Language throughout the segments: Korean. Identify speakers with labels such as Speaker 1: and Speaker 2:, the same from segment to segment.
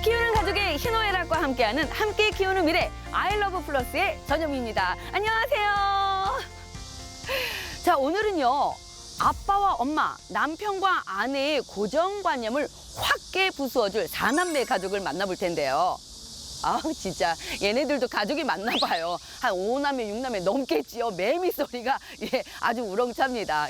Speaker 1: 키우는 가족의 희노애락과 함께하는 함께 키우는 미래 아이러브 플러스의 전영미입니다. 안녕하세요. 자, 오늘은요. 아빠와 엄마, 남편과 아내의 고정관념을 확 깨부수어줄 4남매 가족을 만나볼 텐데요. 아, 진짜 얘네들도 가족이 맞나 봐요. 한 5남매, 6남매 넘겠지요. 매미 소리가 아주 우렁찹니다.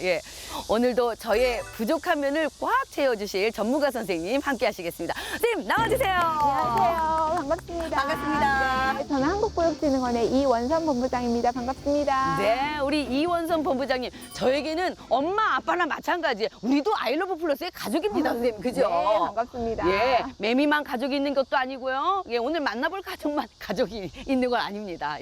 Speaker 1: 오늘도 저의 부족한 면을 꽉 채워주실 전문가 선생님 함께 하시겠습니다. 선생님 나와주세요.
Speaker 2: 안녕하세요. 반갑습니다.
Speaker 1: 반갑습니다.
Speaker 2: 네, 저는 한국보육진흥원의 이원선 본부장입니다. 반갑습니다.
Speaker 1: 네, 우리 이원선 본부장님. 저에게는 엄마, 아빠나 마찬가지예요. 우리도 아이러브 플러스의 가족입니다, 선생님. 그죠?
Speaker 2: 네, 반갑습니다.
Speaker 1: 매미만 가족이 있는 것도 아니고요. 오늘 만나볼 가족만 가족이 있는 건 아닙니다.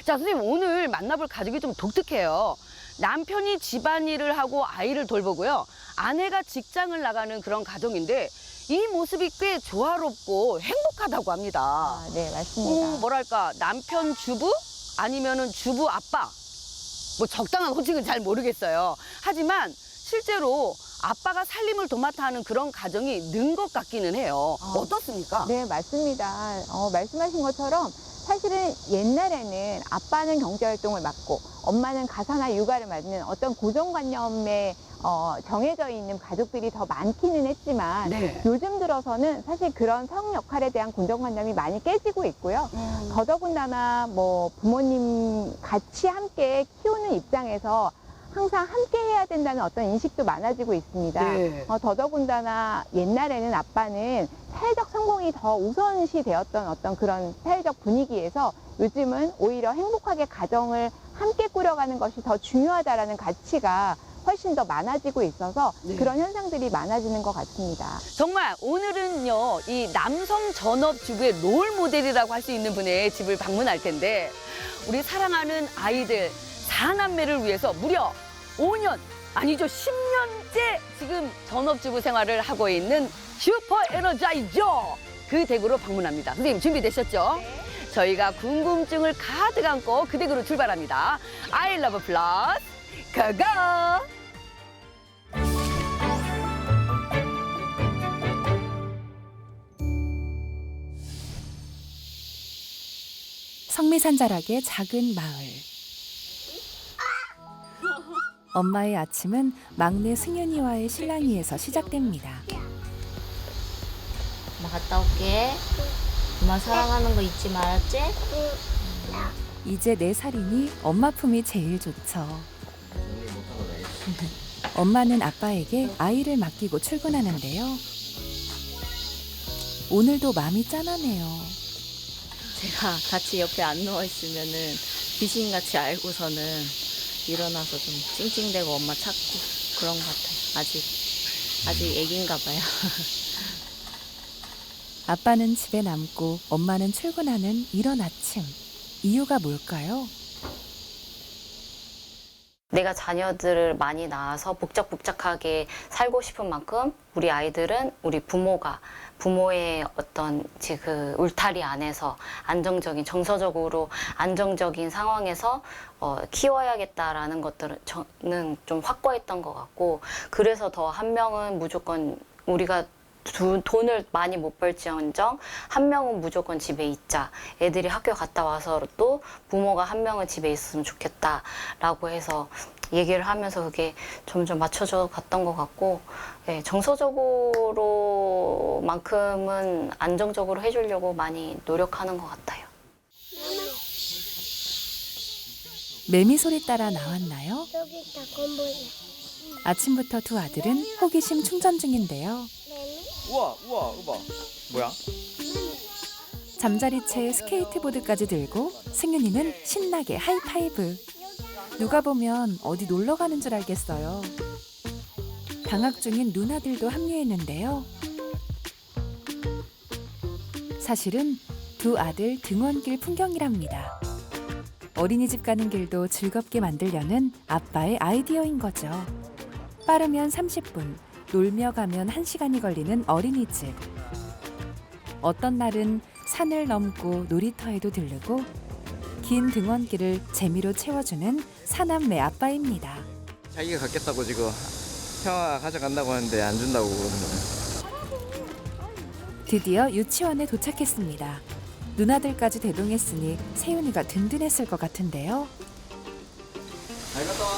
Speaker 1: 자, 선생님, 오늘 만나볼 가족이 좀 독특해요. 남편이 집안일을 하고 아이를 돌보고요. 아내가 직장을 나가는 그런 가정인데 이 모습이 꽤 조화롭고 행복하다고 합니다.
Speaker 2: 네, 맞습니다.
Speaker 1: 뭐랄까, 남편 주부 아니면은 주부 아빠. 뭐 적당한 호칭은 잘 모르겠어요. 하지만 실제로 아빠가 살림을 도맡아 하는 그런 가정이 는 것 같기는 해요. 어떻습니까?
Speaker 2: 네, 맞습니다. 말씀하신 것처럼 사실은 옛날에는 아빠는 경제활동을 맡고 엄마는 가사나 육아를 맡는 어떤 고정관념에 정해져 있는 가족들이 더 많기는 했지만
Speaker 1: 네.
Speaker 2: 요즘 들어서는 사실 그런 성 역할에 대한 고정관념이 많이 깨지고 있고요. 더더군다나 뭐 부모님 같이 함께 키우는 입장에서 항상 함께 해야 된다는 어떤 인식도 많아지고 있습니다.
Speaker 1: 네.
Speaker 2: 더더군다나 옛날에는 아빠는 사회적 성공이 더 우선시 되었던 어떤 그런 사회적 분위기에서 요즘은 오히려 행복하게 가정을 함께 꾸려가는 것이 더 중요하다라는 가치가 훨씬 더 많아지고 있어서
Speaker 1: 네.
Speaker 2: 그런 현상들이 많아지는 것 같습니다.
Speaker 1: 정말 오늘은요, 이 남성 전업주부의 롤 모델이라고 할 수 있는 분의 집을 방문할 텐데 우리 사랑하는 아이들 4남매를 위해서 무려 5년, 아니죠, 10년째 지금 전업주부 생활을 하고 있는 슈퍼 에너자이저 그 댁으로 방문합니다. 선생님 준비되셨죠? 네. 저희가 궁금증을 가득 안고 그 댁으로 출발합니다. 아이러브 플러스 고고!
Speaker 3: 성미산자락의 작은 마을. 엄마의 아침은 막내 승윤이와의 실랑이에서 시작됩니다.
Speaker 4: 엄마 갔다 올게. 엄마 사랑하는 거 잊지 말았지?
Speaker 3: 이제 4살이니 엄마 품이 제일 좋죠. 엄마는 아빠에게 아이를 맡기고 출근하는데요. 오늘도 마음이 짠하네요.
Speaker 4: 제가 같이 옆에 안 누워있으면은 귀신같이 알고서는 일어나서 좀 찡찡대고 엄마 찾고 그런 것 같아요. 아직 애기인가 봐요.
Speaker 3: 아빠는 집에 남고 엄마는 출근하는 이런 아침. 이유가 뭘까요?
Speaker 4: 내가 자녀들을 많이 낳아서 복작복작하게 살고 싶은 만큼 우리 아이들은 우리 부모의 어떤 그 울타리 안에서 안정적인, 정서적으로 안정적인 상황에서 키워야겠다라는 것들은 저는 좀 확고했던 것 같고, 그래서 더 한 명은 무조건 우리가 돈을 많이 못 벌지언정 한 명은 무조건 집에 있자. 애들이 학교 갔다 와서도 부모가 한 명은 집에 있었으면 좋겠다라고 해서 얘기를 하면서 그게 점점 맞춰져 갔던 것 같고, 정서적으로만큼은 안정적으로 해주려고 많이 노력하는 것 같아요.
Speaker 3: 매미 소리 따라 나왔나요?
Speaker 5: 여기 있다, 건보이.
Speaker 3: 아침부터 두 아들은 호기심 충전 중인데요.
Speaker 6: 우와, 뭐야?
Speaker 3: 잠자리채에 스케이트보드까지 들고 승윤이는 신나게 하이파이브. 누가 보면 어디 놀러 가는 줄 알겠어요. 방학 중인 누나들도 합류했는데요. 사실은 두 아들 등원길 풍경이랍니다. 어린이집 가는 길도 즐겁게 만들려는 아빠의 아이디어인 거죠. 빠르면 30분, 놀며 가면 1시간이 걸리는 어린이집. 어떤 날은 산을 넘고 놀이터에도 들르고 긴 등원길을 재미로 채워주는 4남매 아빠입니다.
Speaker 6: 자기가 갖겠다고 지금 형아가 가져간다고 하는데 안 준다고 그러는
Speaker 3: 드디어 유치원에 도착했습니다. 누나들까지 대동했으니 세윤이가 든든했을 것 같은데요.
Speaker 6: 잘 갔다 와.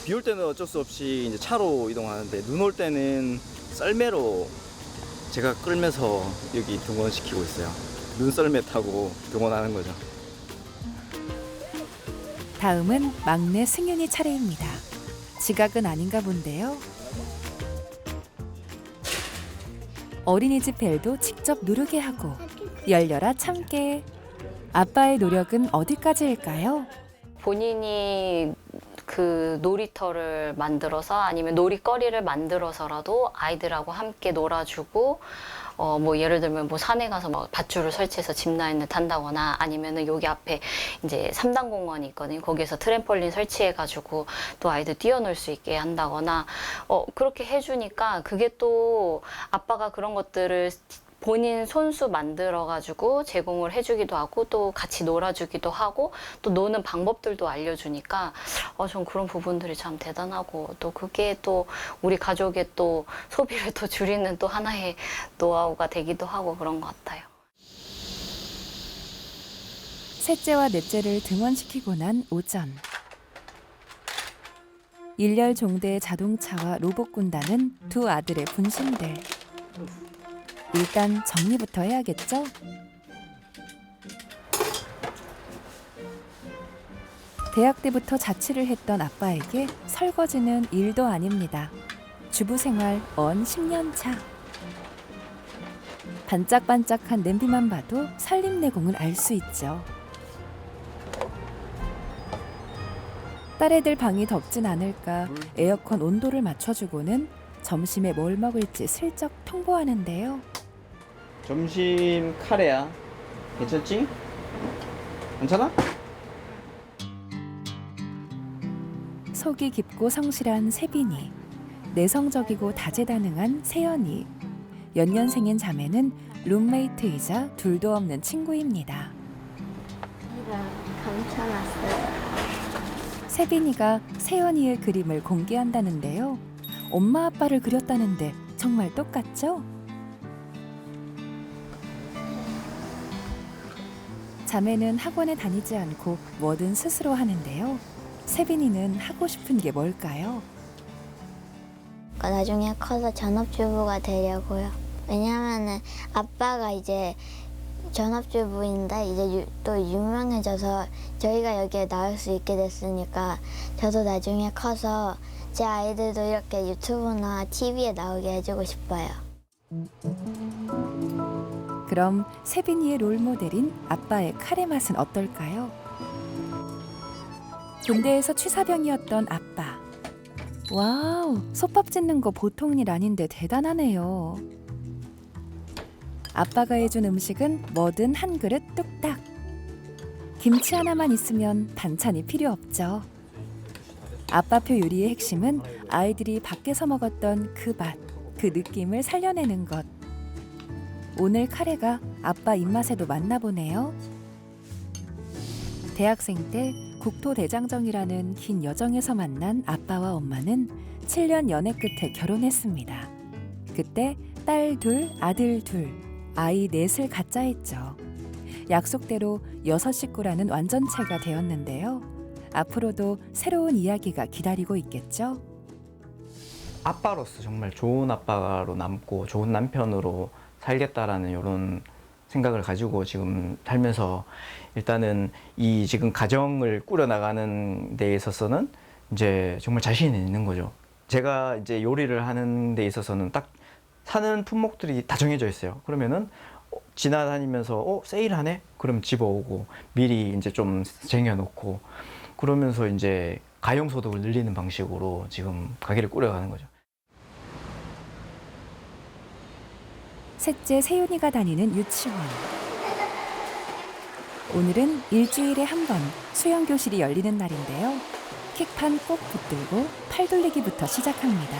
Speaker 6: 비 올 때는 어쩔 수 없이 이제 차로 이동하는데 눈 올 때는 썰매로 제가 끌면서 여기 등원시키고 있어요. 눈썰매 타고 등원하는 거죠.
Speaker 3: 다음은 막내 승윤이 차례입니다. 지각은 아닌가 본데요. 어린이집 벨도 직접 누르게 하고 열려라 참깨. 아빠의 노력은 어디까지일까요?
Speaker 4: 본인이 그 놀이터를 만들어서 아니면 놀이거리를 만들어서라도 아이들하고 함께 놀아주고 뭐 예를 들면 뭐 산에 가서 막 밧줄을 설치해서 짚라인을 탄다거나 아니면은 여기 앞에 이제 3단 공원이 있거든요. 거기에서 트램펄린 설치해가지고 또 아이들 뛰어놀 수 있게 한다거나 그렇게 해주니까 그게 또 아빠가 그런 것들을 본인 손수 만들어가지고 제공을 해주기도 하고 또 같이 놀아주기도 하고 또 노는 방법들도 알려주니까 전 그런 부분들이 참 대단하고 또 그게 또 우리 가족의 또 소비를 또 줄이는 또 하나의 노하우가 되기도 하고 그런 것 같아요.
Speaker 3: 셋째와 넷째를 등원시키고 난 오전. 일렬 종대의 자동차와 로봇 군단은 두 아들의 분신들. 일단 정리부터 해야겠죠? 대학 때부터 자취를 했던 아빠에게 설거지는 일도 아닙니다. 주부 생활 언 10년 차. 반짝반짝한 냄비만 봐도 살림내공을 알 수 있죠. 딸애들 방이 덥진 않을까 에어컨 온도를 맞춰주고는 점심에 뭘 먹을지 슬쩍 통보하는데요.
Speaker 6: 점심 카레야. 괜찮지? 괜찮아?
Speaker 3: 속이 깊고 성실한 세빈이, 내성적이고 다재다능한 세연이, 연년생인 자매는 룸메이트이자 둘도 없는 친구입니다.
Speaker 5: 감춰놨어요.
Speaker 3: 세빈이가 세연이의 그림을 공개한다는데요. 엄마 아빠를 그렸다는데 정말 똑같죠? 자매는 학원에 다니지 않고 뭐든 스스로 하는데요. 세빈이는 하고 싶은 게 뭘까요?
Speaker 5: 나중에 커서 전업주부가 되려고요. 왜냐면은 아빠가 이제 전업주부인데 이제 또 유명해져서 저희가 여기에 나올 수 있게 됐으니까 저도 나중에 커서 제 아이들도 이렇게 유튜브나 TV에 나오게 해주고 싶어요.
Speaker 3: 그럼 세빈이의 롤모델인 아빠의 카레 맛은 어떨까요? 군대에서 취사병이었던 아빠. 와우, 솥밥 짓는 거 보통 일 아닌데 대단하네요. 아빠가 해준 음식은 뭐든 한 그릇 뚝딱. 김치 하나만 있으면 반찬이 필요 없죠. 아빠표 요리의 핵심은 아이들이 밖에서 먹었던 그 맛, 그 느낌을 살려내는 것. 오늘 카레가 아빠 입맛에도 맞나 보네요. 대학생 때 국토대장정이라는 긴 여정에서 만난 아빠와 엄마는 7년 연애 끝에 결혼했습니다. 그때 딸 둘, 아들 둘, 아이 넷을 갖자 했죠. 약속대로 6식구라는 완전체가 되었는데요. 앞으로도 새로운 이야기가 기다리고 있겠죠?
Speaker 6: 아빠로서 정말 좋은 아빠로 남고 좋은 남편으로 살겠다라는 이런 생각을 가지고 지금 살면서 일단은 이 지금 가정을 꾸려나가는 데 있어서는 이제 정말 자신이 있는 거죠. 제가 이제 요리를 하는 데 있어서는 딱 사는 품목들이 다 정해져 있어요. 그러면은 지나다니면서 세일하네? 그럼 집어오고 미리 이제 좀 쟁여놓고 그러면서 이제 가용소득을 늘리는 방식으로 지금 가게를 꾸려가는 거죠.
Speaker 3: 셋째 세윤이가 다니는 유치원. 오늘은 일주일에 한 번 수영교실이 열리는 날인데요. 킥판 꼭 붙들고 팔 돌리기부터 시작합니다.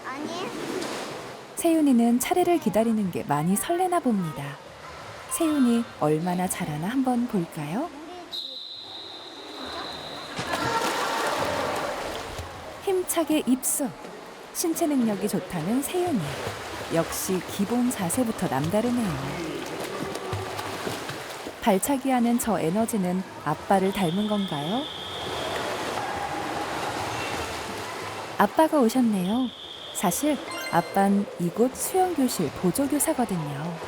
Speaker 5: 아니.
Speaker 3: 세윤이는 차례를 기다리는 게 많이 설레나 봅니다. 세윤이 얼마나 잘하나 한번 볼까요? 힘차게 입수. 신체 능력이 좋다는 세윤이. 역시 기본 자세부터 남다르네요. 발차기 하는 저 에너지는 아빠를 닮은 건가요? 아빠가 오셨네요. 사실 아빤 이곳 수영교실 보조교사거든요.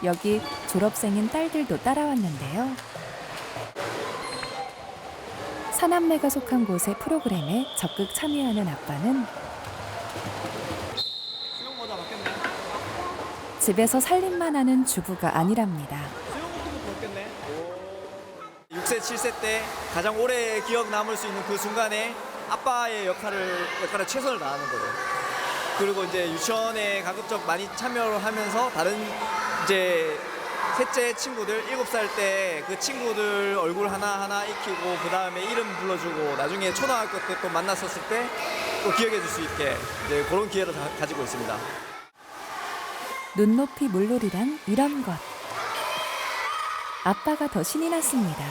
Speaker 3: 여기 졸업생인 딸들도 따라왔는데요. 사남매가 속한 곳의 프로그램에 적극 참여하는 아빠는 집에서 살림만 하는 주부가 아니랍니다.
Speaker 7: 6세, 7세 때 가장 오래 기억 남을 수 있는 그 순간에 아빠의 역할을 최선을 다하는 거죠. 그리고 이제 유치원에 가급적 많이 참여를 하면서 다른 이제 셋째 친구들 7살 때 그 친구들 얼굴 하나하나 익히고 그 다음에 이름 불러주고 나중에 초등학교 때 또 만났었을 때 또 기억해 줄 수 있게 이제 그런 기회를 가지고 있습니다.
Speaker 3: 눈높이 물놀이란 이런 것. 아빠가 더 신이 났습니다.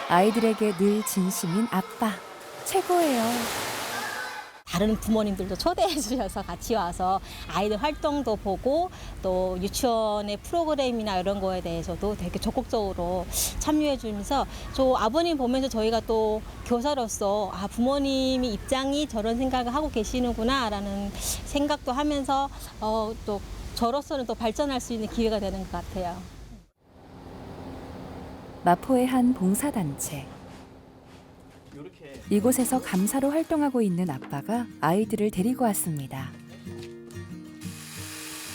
Speaker 3: 아이들에게 늘 진심인 아빠. 최고예요.
Speaker 8: 다른 부모님들도 초대해 주셔서 같이 와서 아이들 활동도 보고 또 유치원의 프로그램이나 이런 거에 대해서도 되게 적극적으로 참여해 주면서 저 아버님 보면서 저희가 또 교사로서 아 부모님이 입장이 저런 생각을 하고 계시는구나라는 생각도 하면서 또 저로서는 또 발전할 수 있는 기회가 되는 것 같아요.
Speaker 3: 마포의 한 봉사단체. 이곳에서 감사로 활동하고 있는 아빠가 아이들을 데리고 왔습니다.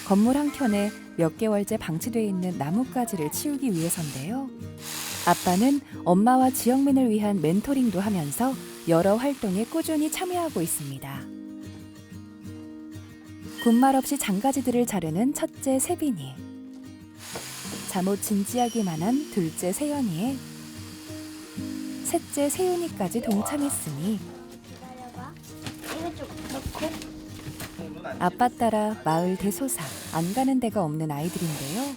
Speaker 3: 건물 한켠에 몇 개월째 방치돼 있는 나뭇가지를 치우기 위해서인데요. 아빠는 엄마와 지영민을 위한 멘토링도 하면서 여러 활동에 꾸준히 참여하고 있습니다. 군말 없이 장가지들을 자르는 첫째 세빈이, 잠옷 진지하기만 한 둘째 세연이에 셋째 세윤이까지 동참했으니 아빠 따라 마을 대소사 안 가는 데가 없는 아이들인데요.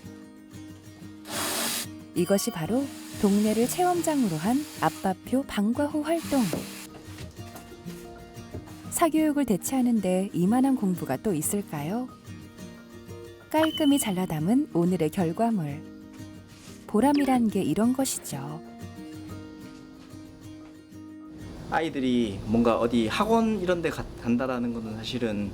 Speaker 3: 이것이 바로 동네를 체험장으로 한 아빠표 방과후 활동. 사교육을 대체하는데 이만한 공부가 또 있을까요? 깔끔히 잘라 담은 오늘의 결과물. 보람이란 게 이런 것이죠.
Speaker 6: 아이들이 뭔가 어디 학원 이런 데 간다라는 거는 사실은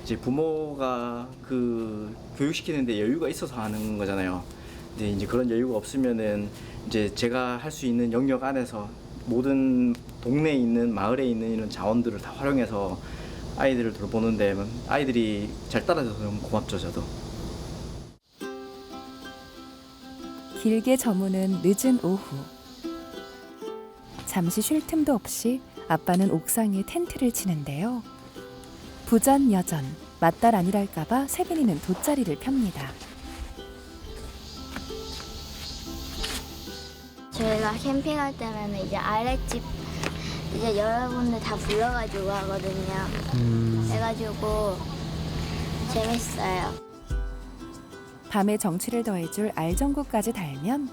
Speaker 6: 이제 부모가 그 교육시키는데 여유가 있어서 하는 거잖아요. 근데 이제 그런 여유가 없으면은 이제 제가 할 수 있는 영역 안에서 모든 동네에 있는 마을에 있는 이런 자원들을 다 활용해서 아이들을 돌보는데 아이들이 잘 따라줘서 너무 고맙죠, 저도.
Speaker 3: 길게 저무는 늦은 오후. 잠시 쉴 틈도 없이 아빠는 옥상에 텐트를 치는데요. 부전여전, 맞달 아니랄까봐 세빈이는 돗자리를 펴니다.
Speaker 5: 저희가 캠핑할 때면 이제 아랫집 이제 여러분들 다 불러가지고 하거든요. 그래가지고 재밌어요.
Speaker 3: 밤의 정취를 더해줄 알전구까지 달면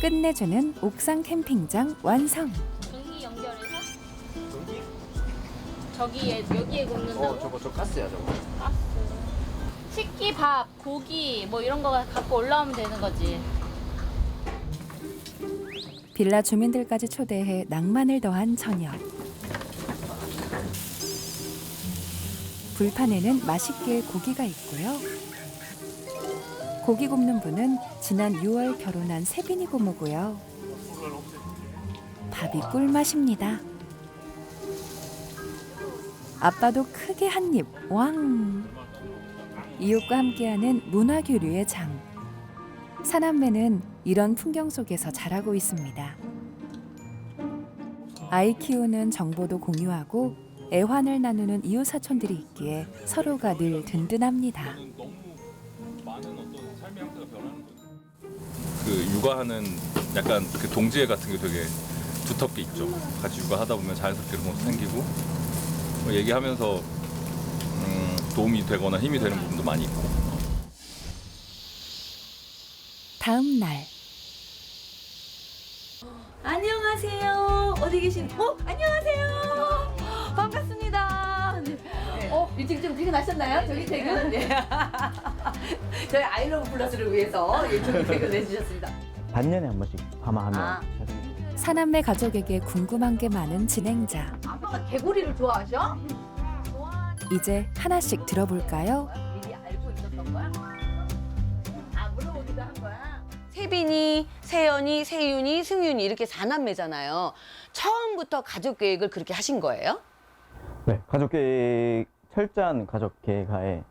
Speaker 3: 끝내주는 옥상 캠핑장 완성.
Speaker 1: 전기 연결해서 저기에 여기에 굽는다고?
Speaker 6: 저 가스야, 저거.
Speaker 1: 가스. 식기, 밥, 고기 뭐 이런 거 갖고 올라오면 되는 거지.
Speaker 3: 빌라 주민들까지 초대해 낭만을 더한 저녁. 불판에는 맛있게 고기가 있고요. 고기 굽는 분은 지난 6월 결혼한 세빈이 고모고요. 밥이 꿀맛입니다. 아빠도 크게 한 입 왕. 이웃과 함께하는 문화교류의 장. 사남매는 이런 풍경 속에서 자라고 있습니다. 아이 키우는 정보도 공유하고 애환을 나누는 이웃 사촌들이 있기에 서로가 늘 든든합니다.
Speaker 9: 그 육아하는 약간 그 동지애 같은 게 되게 두텁게 있죠. 같이 육아하다 보면 자연스럽게 그런 것도 생기고 뭐 얘기하면서 도움이 되거나 힘이 되는 부분도 많이 있고.
Speaker 3: 다음 날
Speaker 1: 안녕하세요. 어디 계신? 안녕하세요. 반갑습니다. 네. 일찍 좀 퇴근하셨나요? 저기 퇴근. 네. 저희 아이러브 플러스를 위해서 저기 퇴근해 주셨습니다.
Speaker 6: 반년에 한 번씩 파마하면
Speaker 1: 아.
Speaker 3: 사남매 가족에게 궁금한 게 많은 진행자.
Speaker 1: 아빠가 개구리를 좋아하셔?
Speaker 3: 이제 하나씩 들어볼까요?
Speaker 1: 미리 알고 있었던 거야? 물어보기도 한 거야? 세빈이, 세연이, 세윤이, 승윤이 이렇게 4남매잖아요. 처음부터 가족 계획을 그렇게 하신 거예요?
Speaker 6: 네, 가족 계획 철저한 가족 계획하에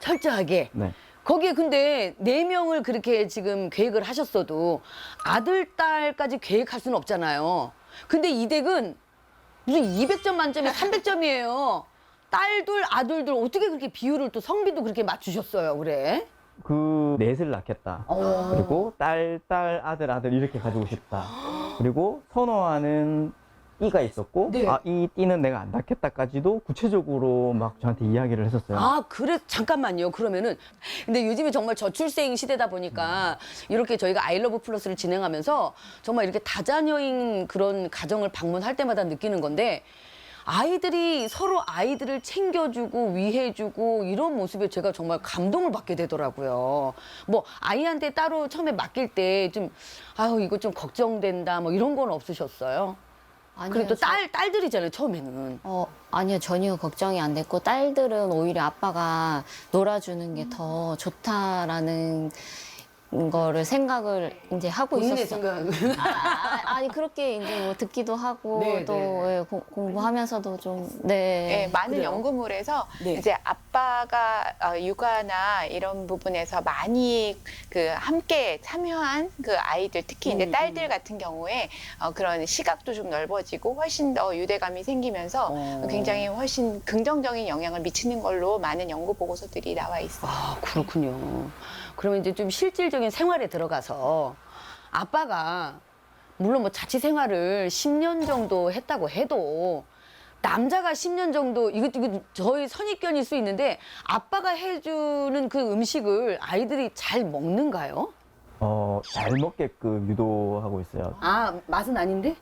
Speaker 1: 철저하게.
Speaker 6: 네.
Speaker 1: 거기에 근데 4명을 그렇게 지금 계획을 하셨어도 아들, 딸까지 계획할 수는 없잖아요. 근데 이 댁은 무슨 200점 만점에 300점이에요. 딸둘, 아들둘 어떻게 그렇게 비율을 또 성비도 그렇게 맞추셨어요, 그래?
Speaker 6: 그 넷을 낳겠다. 그리고 딸, 아들 이렇게 가지고 싶다. 그리고 선호하는 띠가 있었고
Speaker 1: 네.
Speaker 6: 이 띠는 내가 안 낳겠다까지도 구체적으로 막 저한테 이야기를 했었어요.
Speaker 1: 그래, 잠깐만요. 그러면은. 근데 요즘에 정말 저출생 시대다 보니까 이렇게 저희가 아이러브 플러스를 진행하면서 정말 이렇게 다자녀인 그런 가정을 방문할 때마다 느끼는 건데 아이들이 서로 아이들을 챙겨주고 위해주고 이런 모습에 제가 정말 감동을 받게 되더라고요. 뭐 아이한테 따로 처음에 맡길 때 좀 이거 좀 걱정된다 뭐 이런 건 없으셨어요? 그리고 또 딸들이잖아요, 처음에는.
Speaker 4: 아니요, 전혀 걱정이 안 됐고, 딸들은 오히려 아빠가 놀아주는 게 더 좋다라는 거를 생각을 이제 하고
Speaker 1: 본인의
Speaker 4: 있었어요.
Speaker 1: 생각은.
Speaker 4: 아니, 그렇게 이제 뭐 듣기도 하고,
Speaker 1: 네,
Speaker 4: 또
Speaker 1: 네.
Speaker 4: 예, 공부하면서도 좀,
Speaker 2: 네, 많은
Speaker 1: 그래요?
Speaker 2: 연구물에서
Speaker 1: 네.
Speaker 2: 이제 아빠가 육아나 이런 부분에서 많이 그 함께 참여한 그 아이들, 특히 이제 딸들 같은 경우에 그런 시각도 좀 넓어지고 훨씬 더 유대감이 생기면서 굉장히 훨씬 긍정적인 영향을 미치는 걸로 많은 연구 보고서들이 나와 있어요.
Speaker 1: 그렇군요. 그러면 이제 좀 실질적인 생활에 들어가서 아빠가 물론 뭐 자취 생활을 10년 정도 했다고 해도 남자가 10년 정도 이거 저희 선입견일 수 있는데 아빠가 해주는 그 음식을 아이들이 잘 먹는가요?
Speaker 6: 잘 먹게끔 유도하고 있어요.
Speaker 1: 맛은 아닌데?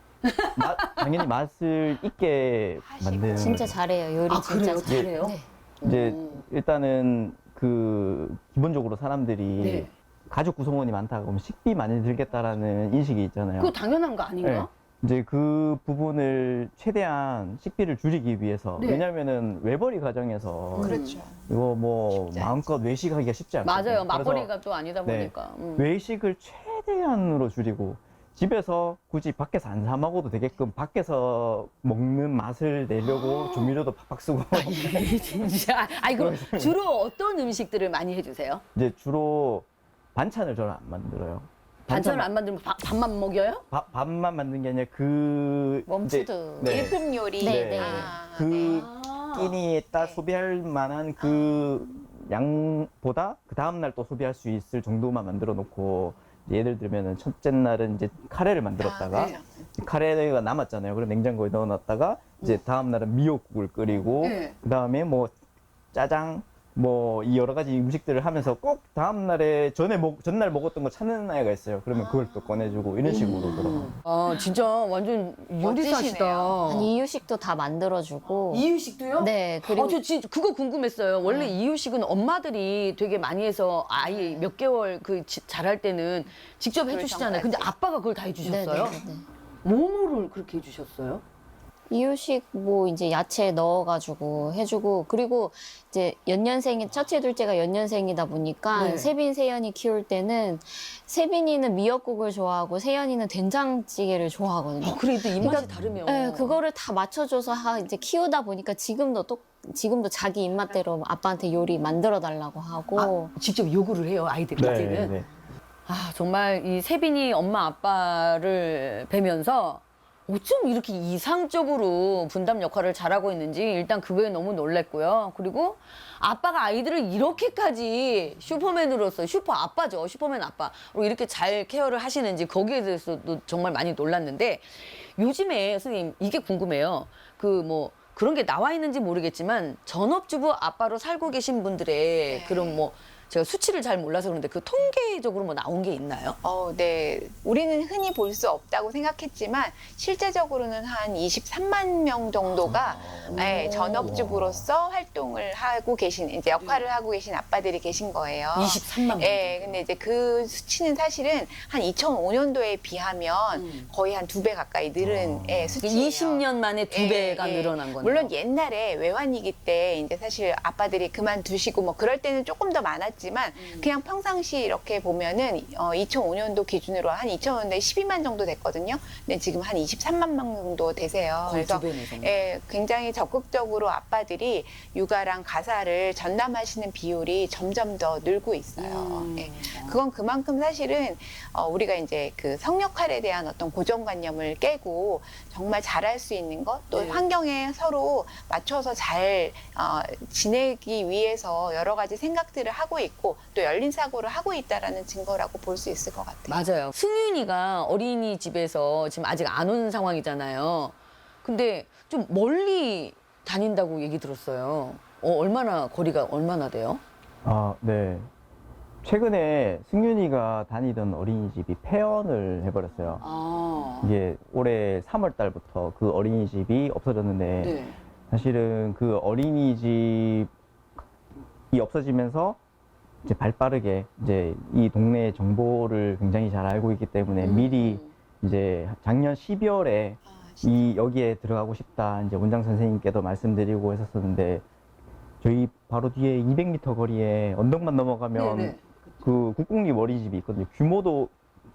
Speaker 6: 당연히 맛을 있게 만드는
Speaker 4: 진짜 잘해요. 요리 진짜
Speaker 1: 그래요?
Speaker 4: 잘해요.
Speaker 1: 잘해요?
Speaker 4: 네.
Speaker 6: 이제 일단은 그 기본적으로 사람들이
Speaker 1: 네.
Speaker 6: 가족 구성원이 많다 그러면 식비 많이 들겠다라는 인식이 있잖아요.
Speaker 1: 그거 당연한 거 아닌가?
Speaker 6: 네. 이제 그 부분을 최대한 식비를 줄이기 위해서
Speaker 1: 네.
Speaker 6: 왜냐면은 외벌이 가정에서
Speaker 2: 그렇죠.
Speaker 6: 이거 뭐 마음껏 외식하기가 쉽지 않거든요.
Speaker 1: 맞아요.
Speaker 6: 그래서
Speaker 1: 맞벌이가 또 아니다
Speaker 6: 네.
Speaker 1: 보니까.
Speaker 6: 외식을 최대한으로 줄이고 집에서 굳이 밖에서 안 사 먹어도 되게끔 밖에서 먹는 맛을 내려고 조미료도 팍팍 쓰고
Speaker 1: 진짜. 그럼 주로 어떤 음식들을 많이 해주세요?
Speaker 6: 이제 주로 반찬을 저는 안 만들어요.
Speaker 1: 반찬을 안 만들면 밥만 먹여요?
Speaker 6: 밥만 만든 게 아니라 그
Speaker 4: 멈추드.
Speaker 6: 이제, 네.
Speaker 2: 일품 요리.
Speaker 4: 네, 네.
Speaker 6: 그
Speaker 1: 아.
Speaker 6: 끼니에 따라 소비할 만한 그 양보다 그 다음 날 또 소비할 수 있을 정도만 만들어 놓고 예를 들면은 첫째 날은 이제 카레를 만들었다가
Speaker 2: 그래요.
Speaker 6: 카레가 남았잖아요. 그럼 냉장고에 넣어놨다가 이제 다음 날은 미역국을 끓이고
Speaker 1: 네.
Speaker 6: 그 다음에 뭐 짜장 뭐 이 여러 가지 음식들을 하면서 꼭 다음 날에 전날 먹었던 거 찾는 아이가 있어요. 그러면 그걸 또 꺼내주고 이런 식으로 들어가요.
Speaker 1: 진짜 완전 요리사시다.
Speaker 4: 아니, 이유식도 다 만들어주고.
Speaker 1: 이유식도요?
Speaker 4: 네, 그리고
Speaker 1: 저 진짜 그거 궁금했어요. 원래 이유식은 엄마들이 되게 많이 해서 아이 몇 개월 자랄 때는 직접 해주시잖아요. 근데 아빠가 그걸 다 해주셨어요?
Speaker 4: 네.
Speaker 1: 뭐를 그렇게 해주셨어요?
Speaker 4: 이유식 뭐 이제 야채 넣어가지고 해주고, 그리고 이제 첫째 둘째가 연년생이다 보니까
Speaker 1: 네.
Speaker 4: 세빈 세연이 키울 때는 세빈이는 미역국을 좋아하고 세연이는 된장찌개를 좋아하거든요.
Speaker 1: 그래도 입맛이 다르면.
Speaker 4: 네, 그거를 다 맞춰줘서 이제 키우다 보니까 지금도 자기 입맛대로 아빠한테 요리 만들어 달라고 하고.
Speaker 1: 직접 요구를 해요, 아이들이 이제는.
Speaker 6: 네.
Speaker 1: 정말 이 세빈이 엄마 아빠를 뵈면서 어쩜 이렇게 이상적으로 분담 역할을 잘하고 있는지 일단 그거에 너무 놀랬고요. 그리고 아빠가 아이들을 이렇게까지 슈퍼맨으로서 슈퍼 아빠죠. 슈퍼맨 아빠로 이렇게 잘 케어를 하시는지 거기에 대해서도 정말 많이 놀랐는데 요즘에 선생님 이게 궁금해요. 그런 게 나와 있는지 모르겠지만 전업주부 아빠로 살고 계신 분들의 그런 뭐 제가 수치를 잘 몰라서 그런데 그 통계적으로 뭐 나온 게 있나요?
Speaker 2: 네. 우리는 흔히 볼 수 없다고 생각했지만 실제적으로는 한 23만 명 정도가 전업주부로서 활동을 하고 계신 이제 역할을 하고 계신 아빠들이 계신 거예요.
Speaker 1: 23만 명.
Speaker 2: 근데 이제 그 수치는 사실은 한 2005년도에 비하면 거의 한 2배 가까이 늘은 수치예요.
Speaker 1: 20년 만에 2배가 늘어난 거네요.
Speaker 2: 물론 옛날에 외환위기 때 이제 사실 아빠들이 그만두시고 뭐 그럴 때는 조금 더 많았지만 그냥 평상시 이렇게 보면은 2005년도 기준으로 한 2000년도에 12만 정도 됐거든요. 근데 지금 한 23만 명 정도 되세요.
Speaker 1: 거의
Speaker 2: 그래서
Speaker 1: 2배네, 정말.
Speaker 2: 굉장히 적극적으로 아빠들이 육아랑 가사를 전담하시는 비율이 점점 더 늘고 있어요. 그건 그만큼 사실은 우리가 이제 그 성역할에 대한 어떤 고정관념을 깨고 정말 잘할 수 있는 것, 또 환경에 서로 맞춰서 잘 지내기 위해서 여러 가지 생각들을 하고 있고 또 열린 사고를 하고 있다라는 증거라고 볼 수 있을 것 같아요.
Speaker 1: 맞아요. 승윤이가 어린이집에서 지금 아직 안 온 상황이잖아요. 근데 좀 멀리 다닌다고 얘기 들었어요. 얼마나 거리가 얼마나 돼요?
Speaker 6: 네. 최근에 승윤이가 다니던 어린이집이 폐원을 해버렸어요. 이게 올해 3월 달부터 그 어린이집이 없어졌는데
Speaker 1: 네.
Speaker 6: 사실은 그 어린이집이 없어지면서 이제 발빠르게 이제 이 동네의 정보를 굉장히 잘 알고 있기 때문에 미리 이제 작년 12월에 여기에 들어가고 싶다 이제 원장 선생님께도 말씀드리고 했었었는데 저희 바로 뒤에 200m 거리에 언덕만 넘어가면
Speaker 1: 네네.
Speaker 6: 그 국공립 어린이집이 있거든요. 규모도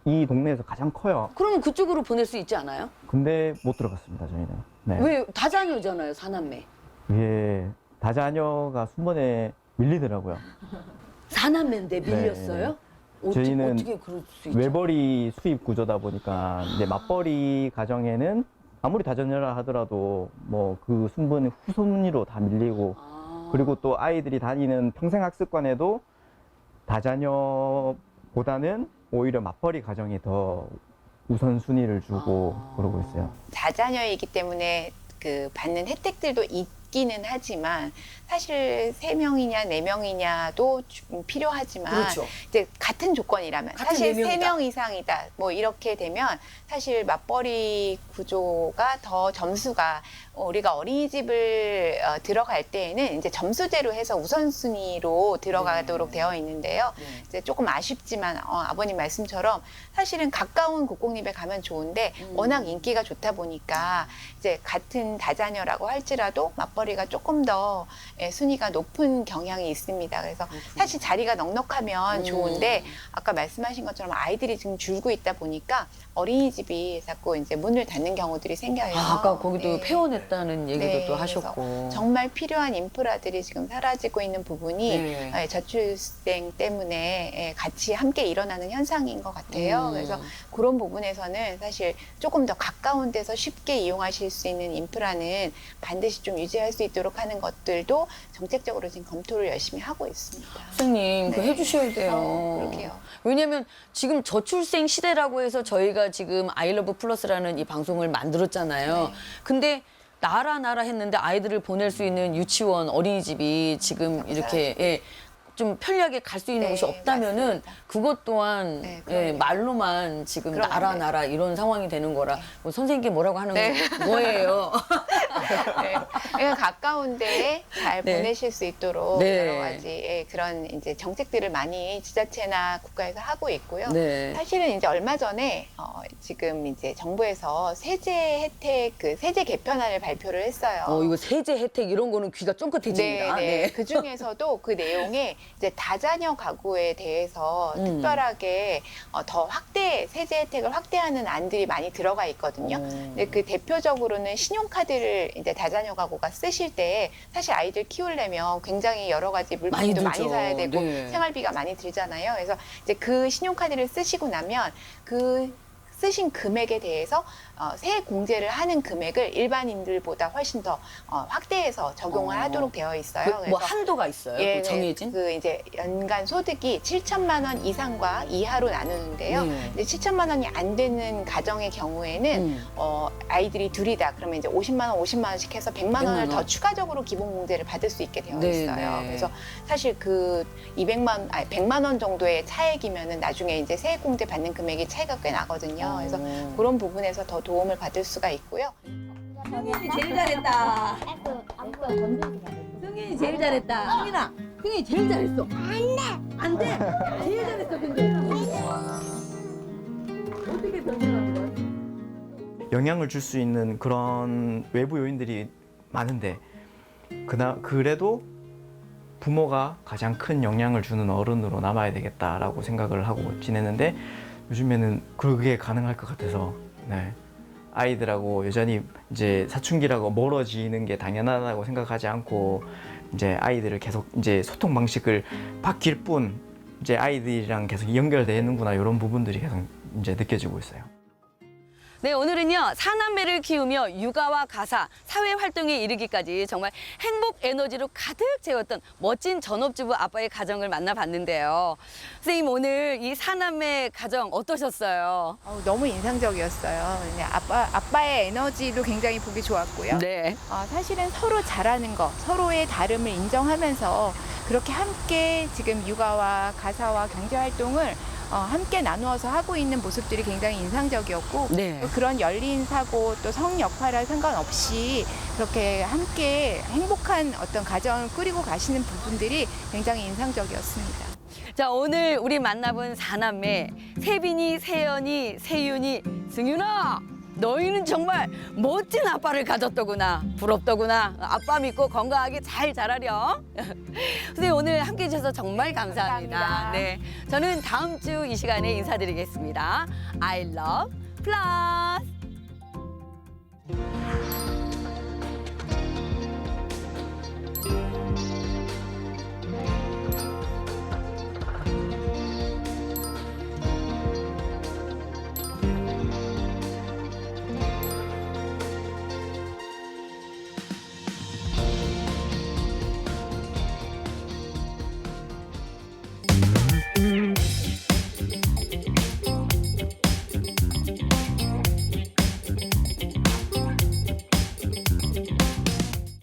Speaker 6: 이 동네에서 가장 커요.
Speaker 1: 그러면 그쪽으로 보낼 수 있지 않아요?
Speaker 6: 근데 못 들어갔습니다, 저희는. 네.
Speaker 1: 왜 다자녀잖아요, 사남매.
Speaker 6: 예, 다자녀가 순번에 밀리더라고요.
Speaker 1: 사남매인데 밀렸어요?
Speaker 6: 저희는
Speaker 1: 어떻게 그럴 수 있죠?
Speaker 6: 외벌이 수입 구조다 보니까 이제 맞벌이 가정에는 아무리 다자녀라 하더라도 뭐 그 순번이 후순위로 다 밀리고 그리고 또 아이들이 다니는 평생학습관에도 다자녀보다는 오히려 맞벌이 가정이 더 우선순위를 주고 그러고 있어요.
Speaker 2: 다자녀이기 때문에 그 받는 혜택들도 있기는 하지만 사실 3명이냐 4명이냐도 필요하지만
Speaker 1: 그렇죠.
Speaker 2: 이제 같은 조건이라면
Speaker 1: 같은
Speaker 2: 사실
Speaker 1: 4명이다.
Speaker 2: 3명 이상이다 뭐 이렇게 되면 사실 맞벌이 구조가 더 점수가 우리가 어린이집을 들어갈 때에는 이제 점수제로 해서 우선순위로 들어가도록 되어 있는데요. 이제 조금 아쉽지만 아버님 말씀처럼 사실은 가까운 국공립에 가면 좋은데 워낙 인기가 좋다 보니까 이제 같은 다자녀라고 할지라도 맞벌이가 조금 더 순위가 높은 경향이 있습니다. 그래서 사실 자리가 넉넉하면 좋은데 아까 말씀하신 것처럼 아이들이 지금 줄고 있다 보니까 어린이집이 자꾸 이제 문을 닫는 경우들이 생겨요.
Speaker 1: 아까 거기도
Speaker 2: 네.
Speaker 1: 폐원했다는 얘기도 또
Speaker 2: 그래서
Speaker 1: 하셨고.
Speaker 2: 정말 필요한 인프라들이 지금 사라지고 있는 부분이
Speaker 1: 네.
Speaker 2: 저출생 때문에 같이 함께 일어나는 현상인 것 같아요. 그래서 그런 부분에서는 사실 조금 더 가까운 데서 쉽게 이용하실 수 있는 인프라는 반드시 좀 유지할 수 있도록 하는 것들도 정책적으로 지금 검토를 열심히 하고 있습니다.
Speaker 1: 선생님, 그거
Speaker 2: 네.
Speaker 1: 해주셔야 돼요.
Speaker 2: 그러게요.
Speaker 1: 왜냐면 지금 저출생 시대라고 해서 저희가 지금 아이러브 플러스라는 이 방송을 만들었잖아요. 근데 나라 했는데 아이들을 보낼 수 있는 유치원, 어린이집이 지금 이렇게 좀 편리하게 갈 수 있는
Speaker 2: 네,
Speaker 1: 곳이 없다면은
Speaker 2: 맞습니다.
Speaker 1: 그것 또한
Speaker 2: 네, 그럼요.
Speaker 1: 말로만 지금
Speaker 2: 그럼요.
Speaker 1: 나라 이런 상황이 되는 거라 뭐 선생님께 뭐라고 하는
Speaker 2: 네.
Speaker 1: 거예요.
Speaker 2: 네. 그러니까 가까운 데에 잘
Speaker 1: 네.
Speaker 2: 보내실 수 있도록
Speaker 1: 네.
Speaker 2: 여러 가지 그런 이제 정책들을 많이 지자체나 국가에서 하고 있고요.
Speaker 1: 네.
Speaker 2: 사실은 이제 얼마 전에 지금 이제 정부에서 세제 혜택 그 세제 개편안을 발표를 했어요.
Speaker 1: 이거 세제 혜택 이런 거는 귀가 쫑긋해집니다.
Speaker 2: 네. 그 중에서도 그 내용에 이제 다자녀 가구에 대해서 특별하게 더 확대 세제 혜택을 확대하는 안들이 많이 들어가 있거든요. 근데 그 대표적으로는 신용카드를 이제 다자녀 가구가 쓰실 때 사실 아이들 키우려면 굉장히 여러 가지 물품도 많이
Speaker 1: 들죠.
Speaker 2: 사야 되고
Speaker 1: 네.
Speaker 2: 생활비가 많이 들잖아요. 그래서 이제 그 신용카드를 쓰시고 나면 그 쓰신 금액에 대해서 세액공제를 하는 금액을 일반인들보다 훨씬 더 확대해서 적용을 하도록 되어 있어요.
Speaker 1: 뭐 한도가 있어요?
Speaker 2: 예,
Speaker 1: 뭐 정해진?
Speaker 2: 그 이제 연간 소득이 7천만 원 이상과 이하로 나누는데요.
Speaker 1: 네.
Speaker 2: 근데 7천만 원이 안 되는 가정의 경우에는 아이들이 둘이다 그러면 이제 50만 원씩 해서 100만 원을 더 추가적으로 기본공제를 받을 수 있게 되어
Speaker 1: 네,
Speaker 2: 있어요.
Speaker 1: 네.
Speaker 2: 그래서 사실 그 100만 원 정도의 차액이면은 나중에 이제 세액공제 받는 금액이 차이가 꽤 나거든요. 그래서 그런 부분에서 더 도움을 받을 수가 있고요.
Speaker 10: 승윤이 제일 잘했다. 승윤이 제일 잘했다. 승윤아, 승윤이 제일 잘했어. 안 돼. 제일 잘했어, 근데. 어떻게 변명하는 거야?
Speaker 6: 영향을 줄 수 있는 그런 외부 요인들이 많은데 그래도 부모가 가장 큰 영향을 주는 어른으로 남아야 되겠다라고 생각을 하고 지내는데 요즘에는 그게 가능할 것 같아서 네. 아이들하고 여전히 이제 사춘기라고 멀어지는 게 당연하다고 생각하지 않고 이제 아이들을 계속 이제 소통 방식을 바뀔 뿐 이제 아이들이랑 계속 연결되는구나 이런 부분들이 계속 이제 느껴지고 있어요.
Speaker 1: 네, 오늘은요, 사남매를 키우며 육아와 가사, 사회 활동에 이르기까지 정말 행복 에너지로 가득 채웠던 멋진 전업주부 아빠의 가정을 만나봤는데요. 선생님, 오늘 이 사남매 가정 어떠셨어요?
Speaker 2: 너무 인상적이었어요. 그냥 아빠의 에너지도 굉장히 보기 좋았고요.
Speaker 1: 네.
Speaker 2: 사실은 서로 잘하는 거, 서로의 다름을 인정하면서 그렇게 함께 지금 육아와 가사와 경제활동을 함께 나누어서 하고 있는 모습들이 굉장히 인상적이었고
Speaker 1: 네.
Speaker 2: 또 그런 열린 사고 또 성 역할에 상관없이 그렇게 함께 행복한 어떤 가정을 꾸리고 가시는 부분들이 굉장히 인상적이었습니다.
Speaker 1: 자, 오늘 우리 만나본 사남매, 세빈이, 세연이, 세윤이, 승윤아! 너희는 정말 멋진 아빠를 가졌더구나. 부럽더구나. 아빠 믿고 건강하게 잘 자라렴. 선생님 오늘 함께 해주셔서 정말 감사합니다.
Speaker 2: 감사합니다.
Speaker 1: 네, 저는 다음 주 이 시간에 인사드리겠습니다. I love 플러스.